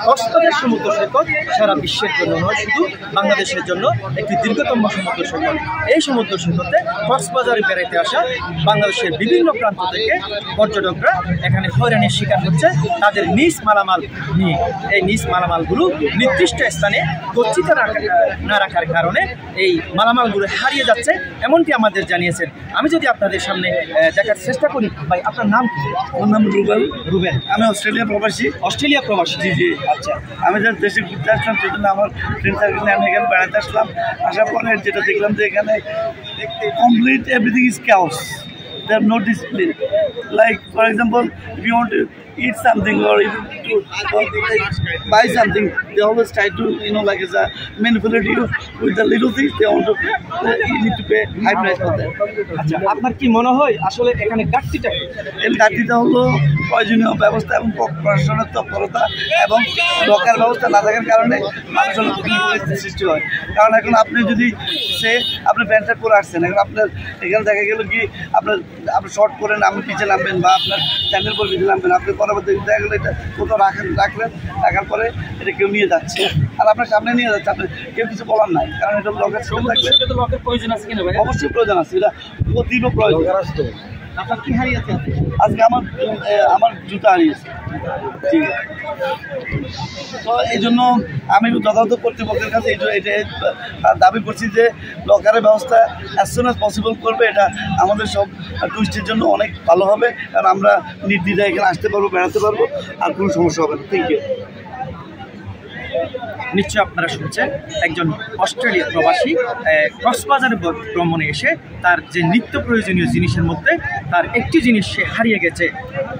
কক্সবাজার সমুদ্র সৈকত সারা বিশ্বের জন্য নয়, শুধু বাংলাদেশের জন্য একটি দীর্ঘতম সমুদ্র সৈকত। এই সমুদ্র সৈকতে কক্সবাজারে বেড়াইতে আসা বাংলাদেশের বিভিন্ন প্রান্ত থেকে পর্যটকরা এখানে হয়রানির শিকার হচ্ছে তাদের নিজ মালামাল নিয়ে। এই নিজ মালামালগুলো নির্দিষ্ট স্থানে গচ্ছিত না রাখার কারণে এই মালামালগুলো হারিয়ে যাচ্ছে, এমনটি আমাদের জানিয়েছেন। আমি যদি আপনাদের সামনে দেখার চেষ্টা করি, ভাই আপনার নাম কি? আমার নাম রুবেল। রুবেল, আমি অস্ট্রেলিয়া প্রবাসী। অস্ট্রেলিয়া প্রবাসী? জি জি। আচ্ছা, আমি যখন দেশে ঘুরতে আসলাম সেজন্য আমার ফ্রেন্ড সার্কেলে আমি এখানে বেড়াতে আসলাম। আসার পরে যেটা দেখলাম যে এখানে complete everything is chaos. They have no discipline. Like for example, if you want to eat something or if to buy something, they always try to like as a manipulate you with the little things. They want to you need to pay high price for that. আচ্ছা, আপনার কি মনে হয় আসলে এখানে ঘাটতিটা? এর ঘাটতিটা হলো প্রয়োজনীয় ব্যবস্থা এবং প্রশাসনের তৎপরতা এবং লকার ব্যবস্থা না থাকার কারণে মানুষের পরিস্থিতি সৃষ্টি হয়। কারণ এখন আপনি যদি আপনি প্যান্ট শার্ট পরে আসছেন, এখন আপনার এখানে দেখা গেল কি আপনি শর্ট করে আপনি পিছিয়ে নামবেন বা আপনার স্যান্ডেল পরে পিছিয়ে নামবেন, আপনি পরবর্তী দেখা গেলো এটা কোথাও রাখলেন, রাখার পরে এটা কেউ নিয়ে যাচ্ছে আর আপনার সামনে নিয়ে যাচ্ছে, আপনি কেউ কিছু বলার নাই। কারণ এটা লকের থাকলে লকের প্রয়োজন আছে কিনা ভাই? অবশ্যই প্রয়োজন আছে, এটা অতীব প্রয়োজন। আপনার কি হারিয়েছে আজকে? আমার জুতা হারিয়েছে। ঠিক আছে, তো এই জন্য আমি যথাযথ কর্তৃপক্ষের কাছে এটা দাবি করছি যে লকারের ব্যবস্থা অ্যাজ সুন অ্যাজ পসিবল করবে। এটা আমাদের সব টুরিস্টের জন্য অনেক ভালো হবে, কারণ আমরা নির্দ্বিধায় এখানে আসতে পারবো, বেড়াতে পারবো, আর কোনো সমস্যা হবে না। Thank you. নিশ্চয় আপনারা শুনছেন একজন অস্ট্রেলিয়া প্রবাসী কক্সবাজারে ভ্রমণে এসে তার যে নিত্য প্রয়োজনীয় জিনিসের মধ্যে তার একটি জিনিস সে হারিয়ে গেছে,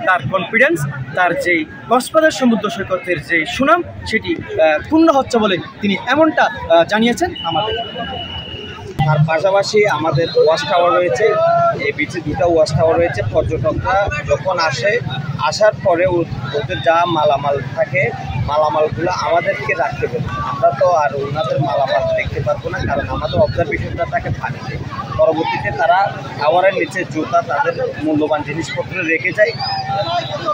তার কনফিডেন্স, তার যে কক্সবাজার সমুদ্র সৈকতের যে সুনাম সেটি পূর্ণ হচ্ছে বলে তিনি এমনটা জানিয়েছেন আমাদের। তার পাশাপাশি আমাদের ওয়াচ টাওয়ার রয়েছে, এই বিচে দুটো ওয়াচ টাওয়ার রয়েছে। পর্যটকরা যখন আসার পরে ওদের যা মালামাল থাকে মালামালগুলো আমাদেরকে রাখতে পারে। আমরা তো আর ওনাদের মালামাল দেখতে পারবো না, কারণ আমাদের অবজারভেশনটা তাকে পানিতে। পরবর্তীতে তারা টাওয়ারের নিচে জুতা, তাদের মূল্যবান জিনিসপত্র রেখে যায়।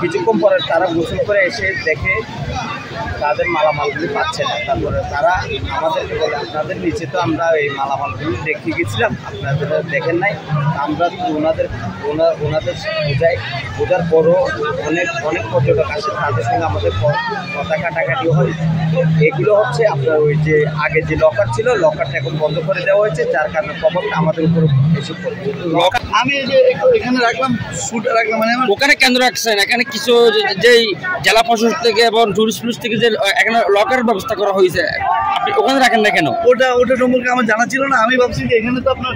কিছুক্ষণ পরে তারা গোসল করে এসে দেখে তাদের মালামালগুলি পাচ্ছে না। তারপরে তারা আমাদেরকে বলে, আপনাদের নিচে তো আমরা এই মালামালগুলি রেখে গেছিলাম, আপনাদের দেখেন নাই। আমরা ওনাদের বোঝার পরও অনেক পর্যটক আসে, তাদের সঙ্গে আমাদের কথা কাটাকাটিও হয়। এগুলো হচ্ছে আপনার ওই যে আগে যে লকার ছিল, লকারটা এখন বন্ধ করে দেওয়া হয়েছে, যার কারণে প্রভাবটা আমাদের উপর এসে পড়বে। আমি এই যে এখানে রাখলাম, শুটে রাখলাম, মানে ওখানে কেন্দ্র রাখছেন। এখানে কিছু যেই জেলা প্রশাসন থেকে এবং টুরিস্ট পুলিশ থেকে যে এখানে লকারের ব্যবস্থা করা হয়েছে, আপনি ওখানে রাখেন না কেন? ওটা সম্পর্কে আমার জানা ছিল না। আমি ভাবছি যে এখানে তো আপনার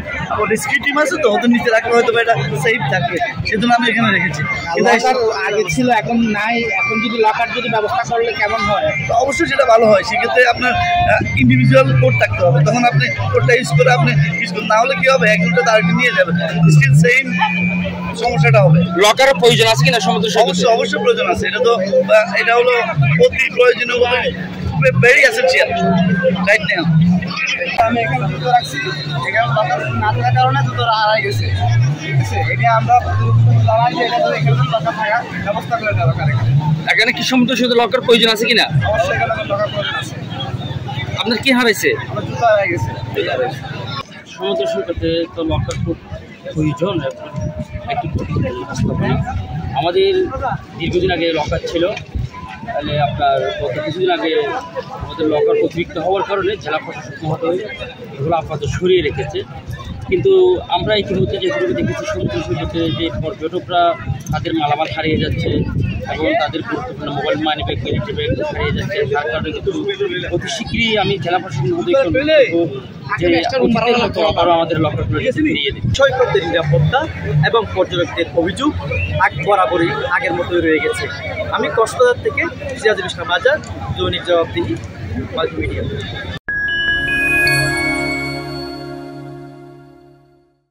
রেস্কিউ টিম আছে, তো ওদের নিচে রাখলে হয়তো এটা সেফ থাকবে, সেজন্য আমি এখানে রেখেছি। আগে ছিল, এখন নাই। এখন যদি লকার ব্যবস্থা করলে কেমন হয়? তো অবশ্যই সেটা ভালো হয়। সেক্ষেত্রে আপনার ইন্ডিভিজুয়াল কোড থাকতে হবে, তখন আপনি কোডটা ইউজ করে না হলে কি হবে, একজনটা তারকে নিয়ে যাবে, স্টিল সেম সমস্যাটা হবে। লকারের প্রয়োজন আছে কিনা সমুদ্র সৈকতে? অবশ্যই প্রয়োজন আছে। এটা হলো অতি প্রয়োজনীয়, ভেরি এসেনশিয়াল রাইট নাও। আমি এখানে জুতো রাখছি, এখানে লকার না থাকার কারণে জুতো হারাই গেছে। ঠিক আছে, এটা আমরা জানাই যে এখানে লকার থাকার ব্যবস্থা করে দেওয়া দরকার। এখানে কি সমুদ্র সৈকতে লকার প্রয়োজন আছে কিনা? অবশ্যই এখানে লকার প্রয়োজন আছে। আপনার কি হারাইছে? আমার জুতো হারাই গেছে। সমুদ্র সৈকতে তো লকার খুব প্রয়োজন, একটি ব্যবস্থাপনা। আমাদের দীর্ঘদিন আগে লকার ছিল, তাহলে আপনার গত কিছুদিন আগে আমাদের লকার অতিরিক্ত হওয়ার কারণে জেলা প্রশাসন মহোদয় এগুলো আপাতত সরিয়ে রেখেছে। কিন্তু আমরা ইতিমধ্যে যেগুলো দেখেছি সমুদ্র সৈকতে যে পর্যটকরা তাদের মালামাল হারিয়ে যাচ্ছে এবং তাদের গুরুত্বপূর্ণ mobile money bag, military bag হারিয়ে যাচ্ছে, তার কারণে কিন্তু অতি শীঘ্রই আমি জেলা প্রশাসন মহোদয় যে আবারও আমাদের লকারগুলো ফিরিয়ে দিই। সৈকতের নিরাপত্তা এবং পর্যটকদের অভিযোগ বরাবরই আগের মতোই রয়ে গেছে। আমি কক্সবাজার থেকে সিরাজুল ইসলাম আজাদ, দৈনিক জবাবদিহি, মাল্টিমিডিয়া।